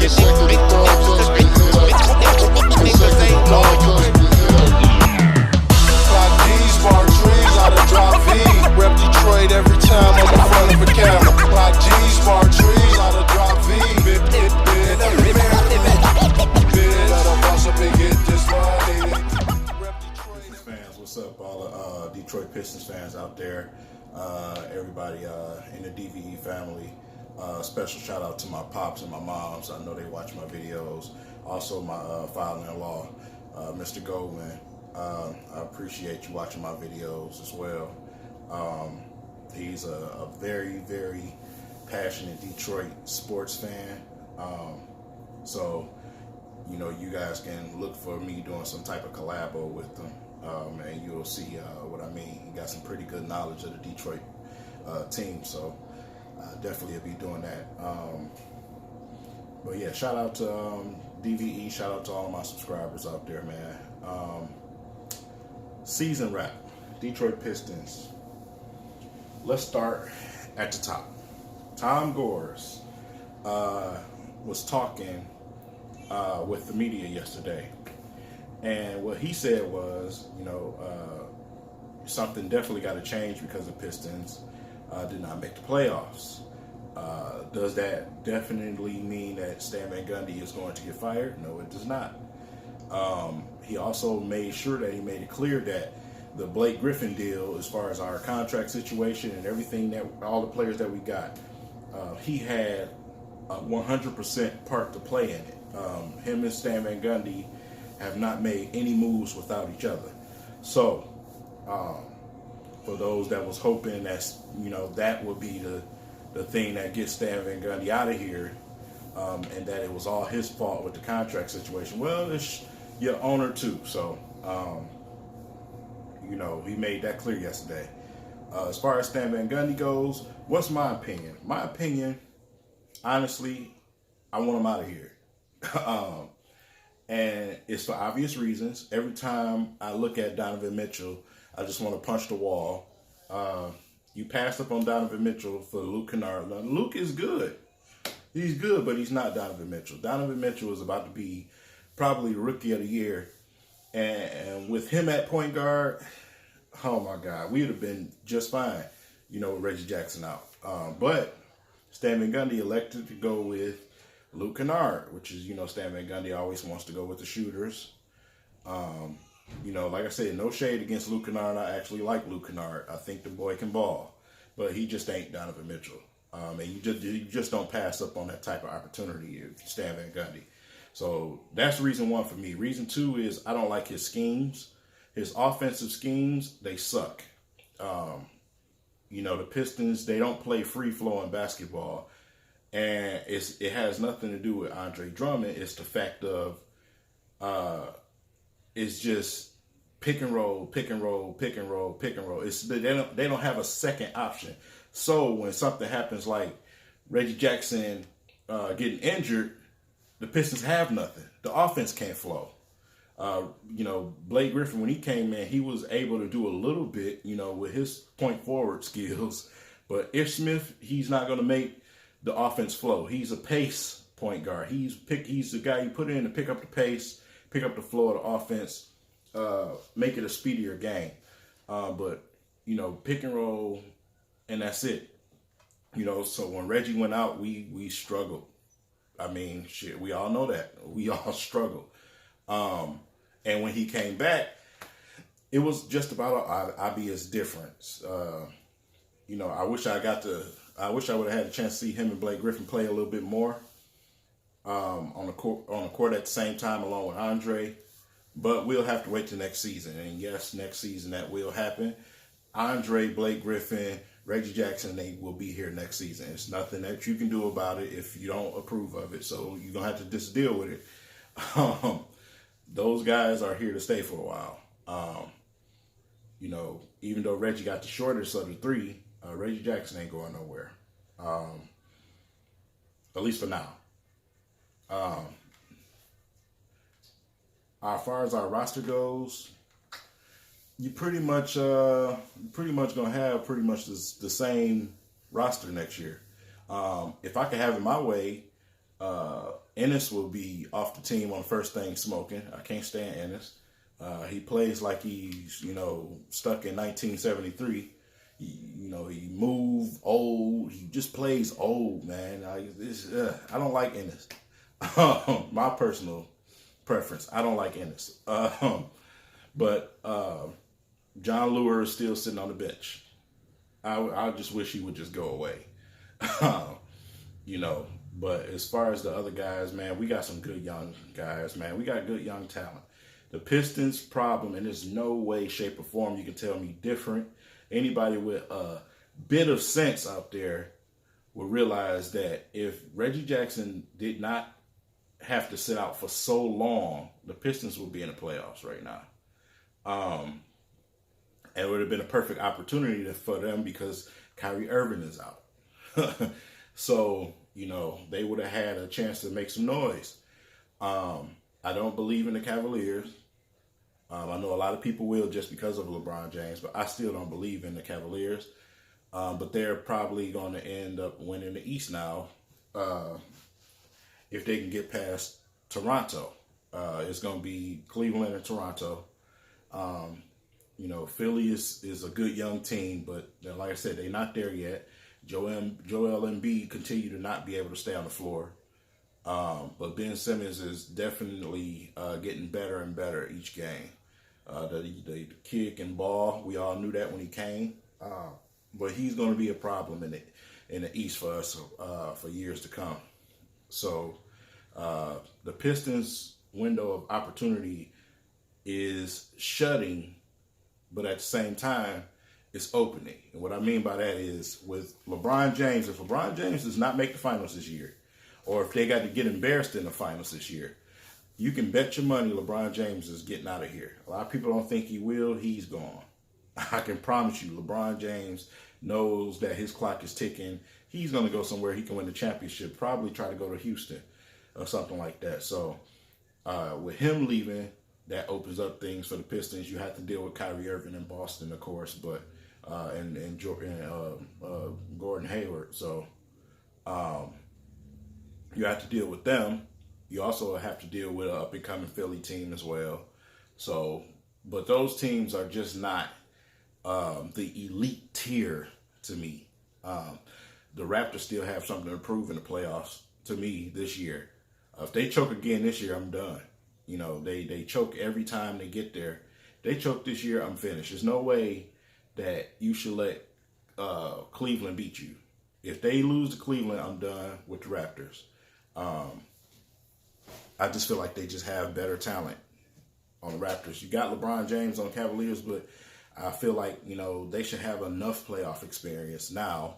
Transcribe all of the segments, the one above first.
Niggas ain't loyal. Clock D's, bar trees, out of drop V. Rep Detroit every time I'm in front of a camera. Clock G's, bar trees, out of drop V. Better bust up and get this money. Pistons fans, what's up, all the Detroit Pistons fans out there, everybody in the DVE family. Special shout out to my pops and my moms. I know they watch my videos. Also my father-in-law, Mr. Goldman. I appreciate you watching my videos as well. He's a very, very passionate Detroit sports fan. So, you know, you guys can look for me doing some type of collabo with them. And you'll see what I mean. He got some pretty good knowledge of the Detroit team. So, definitely will be doing that. But yeah, shout out to DVE. Shout out to all of my subscribers out there, man. Season wrap, Detroit Pistons. Let's start at the top. Tom Gores was talking with the media yesterday, and what he said was, you know, something definitely got to change because the Pistons did not make the playoffs. Does that definitely mean that Stan Van Gundy is going to get fired? No, it does not. He also made sure that he made it clear that the Blake Griffin deal, as far as our contract situation and everything, that all the players that we got, he had a 100% part to play in it. Him and Stan Van Gundy have not made any moves without each other. So, for those that was hoping that, you know, that would be the thing that gets Stan Van Gundy out of here, and that it was all his fault with the contract situation. Well, it's your owner too. So, you know, he made that clear yesterday. As far as Stan Van Gundy goes, what's my opinion? My opinion, honestly, I want him out of here. And it's for obvious reasons. Every time I look at Donovan Mitchell, I just want to punch the wall. You passed up on Donovan Mitchell for Luke Kennard. Now, Luke is good. He's good, but he's not Donovan Mitchell. Donovan Mitchell is about to be probably Rookie of the Year. And with him at point guard, oh my God, we would have been just fine, you know, with Reggie Jackson out. But Stan Van Gundy elected to go with Luke Kennard, which is, you know, Stan Van Gundy always wants to go with the shooters. You know, like I said, no shade against Luke Kennard. I actually like Luke Kennard. I think the boy can ball, but he just ain't Donovan Mitchell. And you just don't pass up on that type of opportunity if you Stan Van Gundy. So that's reason one for me. Reason two is I don't like his schemes. His offensive schemes, they suck. You know, the Pistons, they don't play free-flowing basketball. And it has nothing to do with Andre Drummond. It's the fact of it's just pick and roll, pick and roll, pick and roll, pick and roll. They don't have a second option. So when something happens like Reggie Jackson getting injured, the Pistons have nothing. The offense can't flow. You know, Blake Griffin, when he came in, he was able to do a little bit, you know, with his point forward skills. But Ish Smith, he's not going to make the offense flow. He's a pace point guard. He's the guy you put in to pick up the pace, pick up the flow of the offense, make it a speedier game. But, you know, pick and roll, and that's it. You know, so when Reggie went out, we struggled. I mean, shit, we all know that. We all struggled. And when he came back, it was just about an obvious difference. You know, I wish I would have had a chance to see him and Blake Griffin play a little bit more on the court at the same time along with Andre. But we'll have to wait till next season. And yes, next season that will happen. Andre, Blake Griffin, Reggie Jackson, they will be here next season. It's nothing that you can do about it if you don't approve of it. So you're going to have to just deal with it. Those guys are here to stay for a while. You know, even though Reggie got the shortest of the three, Reggie Jackson ain't going nowhere. At least for now. As far as our roster goes, you pretty much gonna have pretty much the same roster next year. If I could have it my way, Ennis will be off the team on the first thing smoking. I can't stand Ennis. He plays like he's, stuck in 1973. He moved old. He just plays old, man. I don't like Ennis. My personal preference. I don't like Ennis. But John Lure is still sitting on the bench. I just wish he would just go away. But as far as the other guys, man, we got some good young guys, man. We got good young talent. The Pistons' problem, and there's no way, shape, or form you can tell me different. Anybody with a bit of sense out there will realize that if Reggie Jackson did not have to sit out for so long, the Pistons would be in the playoffs right now. And it would have been a perfect opportunity for them because Kyrie Irving is out. So, they would have had a chance to make some noise. I don't believe in the Cavaliers. I know a lot of people will just because of LeBron James, but I still don't believe in the Cavaliers. But they're probably going to end up winning the East now if they can get past Toronto. It's going to be Cleveland and Toronto. Philly is a good young team, but like I said, they're not there yet. Joel Embiid continue to not be able to stay on the floor. But Ben Simmons is definitely getting better and better each game. The kid can ball. We all knew that when he came. But he's going to be a problem in the East for us for years to come. So the Pistons' window of opportunity is shutting, but at the same time, it's opening. And what I mean by that is with LeBron James, if LeBron James does not make the finals this year, or if they got to get embarrassed in the finals this year, you can bet your money LeBron James is getting out of here. A lot of people don't think he will. He's gone. I can promise you, LeBron James knows that his clock is ticking. He's going to go somewhere he can win the championship, probably try to go to Houston or something like that. So with him leaving, that opens up things for the Pistons. You have to deal with Kyrie Irving in Boston, of course, but and Gordon Hayward. So you have to deal with them. You also have to deal with an up-and-coming Philly team as well. So, but those teams are just not the elite tier to me. The Raptors still have something to prove in the playoffs to me this year. If they choke again this year, I'm done. They choke every time they get there. They choke this year, I'm finished. There's no way that you should let Cleveland beat you. If they lose to Cleveland, I'm done with the Raptors. I just feel like they just have better talent on the Raptors. You got LeBron James on the Cavaliers, but I feel like, they should have enough playoff experience now.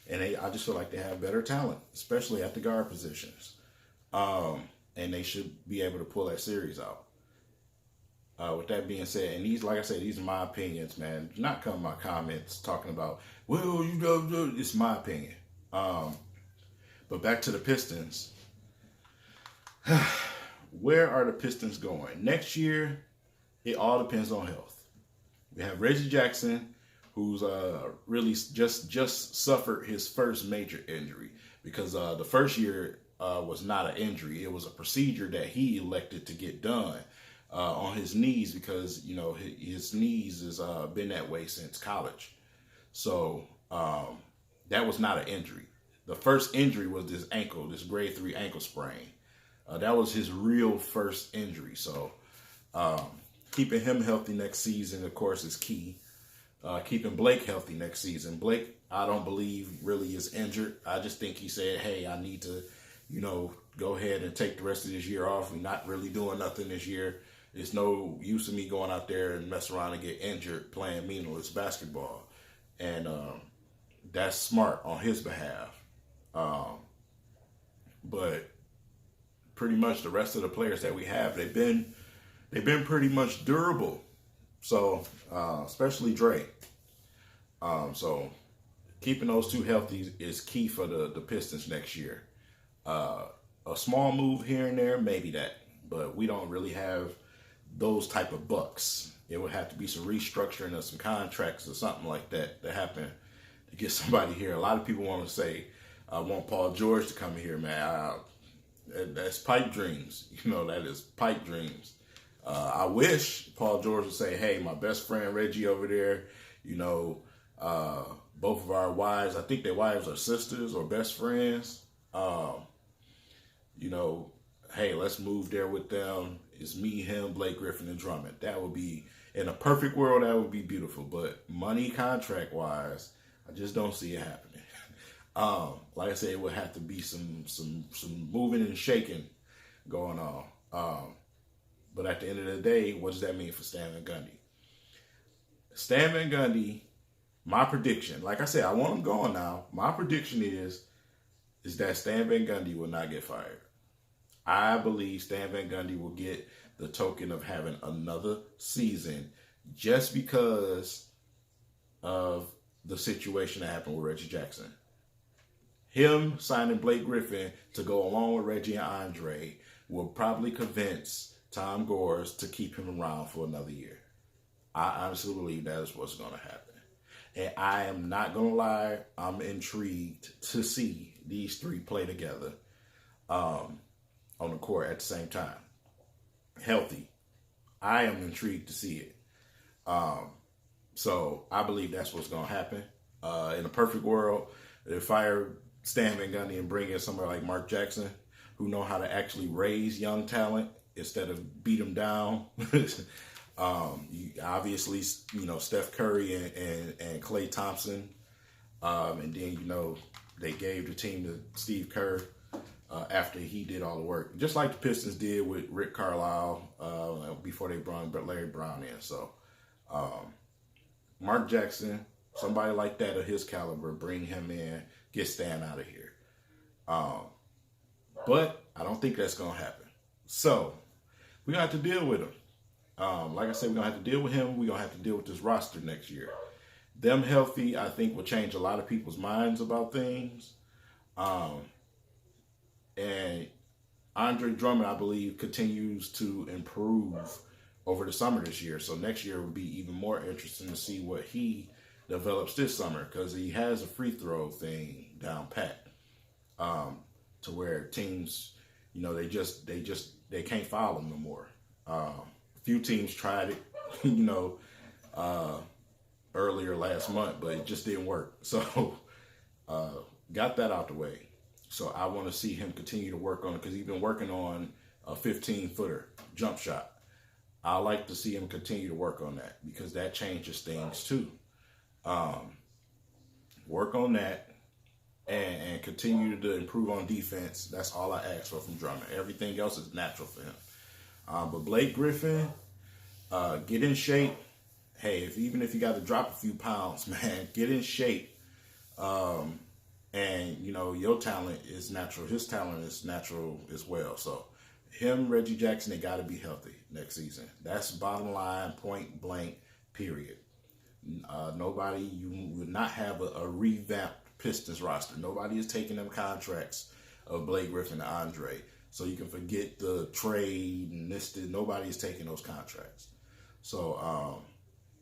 And I just feel like they have better talent, especially at the guard positions. And they should be able to pull that series out. With that being said, and these are my opinions, man. Do not come my comments talking about, well, it's my opinion. But back to the Pistons. Where are the Pistons going? Next year, it all depends on health. We have Reggie Jackson, who's really just suffered his first major injury because the first year was not an injury. It was a procedure that he elected to get done on his knees because, his knees has been that way since college. So that was not an injury. The first injury was this grade 3 ankle sprain. That was his real first injury. So keeping him healthy next season, of course, is key. Keeping Blake healthy next season. Blake, I don't believe really is injured. I just think he said, hey, I need to, go ahead and take the rest of this year off. We're not really doing nothing this year. It's no use of me going out there and mess around and get injured playing meaningless basketball. And that's smart on his behalf. But pretty much the rest of the players that we have, they've been pretty much durable. So especially Dre. So keeping those two healthy is key for the Pistons next year. A small move here and there, maybe that, but we don't really have those type of bucks. It would have to be some restructuring of some contracts or something like that happen to get somebody here. A lot of people want to say, I want Paul George to come here, man. That's pipe dreams. That is pipe dreams. I wish Paul George would say, hey, my best friend Reggie over there, both of our wives, I think their wives are sisters or best friends. Hey, let's move there with them. It's me, him, Blake Griffin, and Drummond. That would be, in a perfect world, that would be beautiful. But money contract wise, I just don't see it happening. Like I said, it would have to be some moving and shaking going on. But at the end of the day, what does that mean for Stan Van Gundy? Stan Van Gundy, my prediction, like I said, I want him going now. My prediction is that Stan Van Gundy will not get fired. I believe Stan Van Gundy will get the token of having another season just because of the situation that happened with Reggie Jackson. Him signing Blake Griffin to go along with Reggie and Andre will probably convince Tom Gores to keep him around for another year. I honestly believe that is what's going to happen. And I am not going to lie, I'm intrigued to see these three play together on the court at the same time. Healthy. I am intrigued to see it. So I believe that's what's going to happen. In a perfect world, they fire Stan Van Gundy and bring in somebody like Mark Jackson, who know how to actually raise young talent instead of beat them down. Obviously, Steph Curry and Klay Thompson. And then, they gave the team to Steve Kerr after he did all the work. Just like the Pistons did with Rick Carlisle before they brought Larry Brown in. So, Mark Jackson, somebody like that of his caliber, bring him in, get Stan out of here. But I don't think that's going to happen. So, we're going to have to deal with him. Like I said, we're going to have to deal with him. We're going to have to deal with this roster next year. Them healthy, I think, will change a lot of people's minds about things. And Andre Drummond, I believe, continues to improve over the summer this year. So next year will be even more interesting to see what he develops this summer, because he has a free throw thing down pat, to where teams, they can't foul him no more. A few teams tried it, earlier last month, but it just didn't work. So got that out the way. So I want to see him continue to work on it, because he's been working on a 15-footer jump shot. I like to see him continue to work on that, because that changes things too. Work on that and continue to improve on defense. That's all I ask for from Drummond. Everything else is natural for him. But Blake Griffin, get in shape. Hey, even if you got to drop a few pounds, man, get in shape. And, your talent is natural. His talent is natural as well. So him, Reggie Jackson, they got to be healthy next season. That's bottom line, point blank, period. Nobody, you would not have a revamped Pistons roster. Nobody is taking them contracts of Blake Griffin and Andre. So you can forget the trade and this. Nobody is taking those contracts. So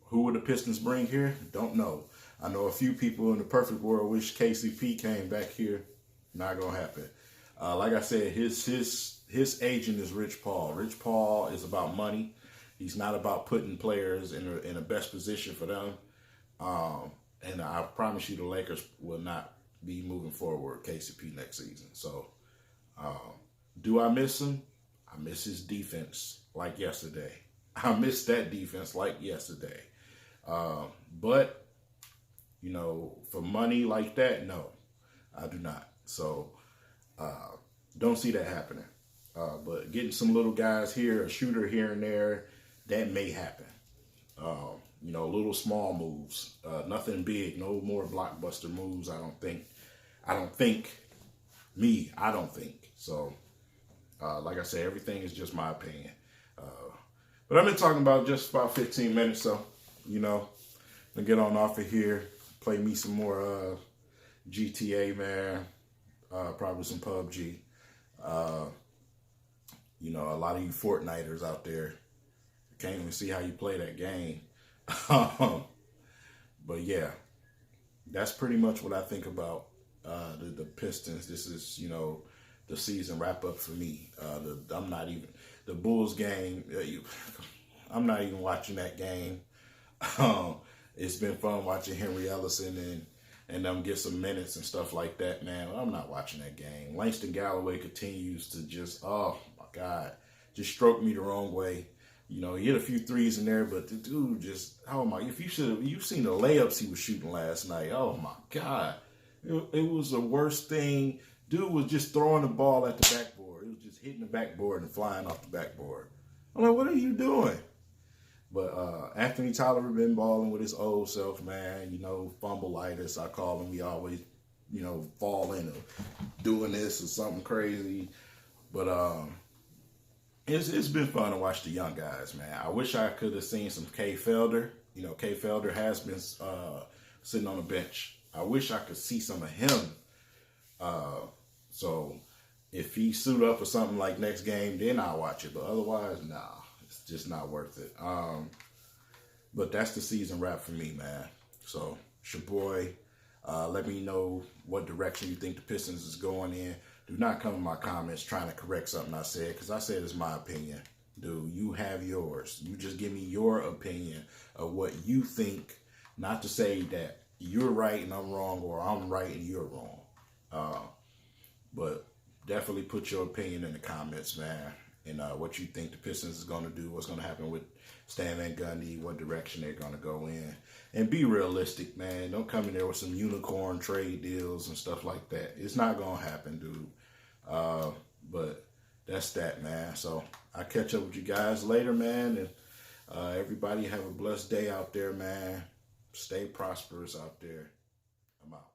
who would the Pistons bring here? Don't know. I know a few people in the perfect world wish KCP came back here. Not gonna happen. Like I said, his agent is Rich Paul. Rich Paul is about money. He's not about putting players in a best position for them. And I promise you, the Lakers will not be moving forward with KCP next season. So, do I miss him? I miss his defense like yesterday. I miss that defense like yesterday. But, for money like that, no, I do not. So, don't see that happening. But getting some little guys here, a shooter here and there, that may happen. Little small moves, nothing big, no more blockbuster moves. I don't think. So, like I said, everything is just my opinion. But I've been talking about just about 15 minutes, so, I'll get on off of here, play me some more GTA, man, probably some PUBG. A lot of you Fortniters out there can't even see how you play that game. But yeah, that's pretty much what I think about the Pistons. This is, the season wrap up for me. I'm not even the Bulls game. I'm not even watching that game. It's been fun watching Henry Ellison and them get some minutes and stuff like that, man. I'm not watching that game. Langston Galloway continues to just, oh my God, just stroke me the wrong way. You know, he hit a few threes in there, but the dude just, oh my, you've seen the layups he was shooting last night. Oh my God. It was the worst thing. Dude was just throwing the ball at the backboard. It was just hitting the backboard and flying off the backboard. I'm like, what are you doing? But Anthony Tyler been balling with his old self, man. You know, fumbleitis, I call him. We always, you know, fall into doing this or something crazy. But it's been fun to watch the young guys, man. I wish I could have seen some Kay Felder. You know, Kay Felder has been sitting on the bench. I wish I could see some of him. So if he suit up for something like next game, then I'll watch it. But otherwise, nah. It's just not worth it. But that's the season wrap for me, man. So, it's your boy. Let me know what direction you think the Pistons is going in. Do not come in my comments trying to correct something I said, because I said it's my opinion. Dude, you have yours. You just give me your opinion of what you think, not to say that you're right and I'm wrong, or I'm right and you're wrong. But definitely put your opinion in the comments, man. And what you think the Pistons is going to do, what's going to happen with Stan Van Gundy, what direction they're going to go in. And be realistic, man. Don't come in there with some unicorn trade deals and stuff like that. It's not going to happen, dude. But that's that, man. So I'll catch up with you guys later, man. And everybody have a blessed day out there, man. Stay prosperous out there. I'm out.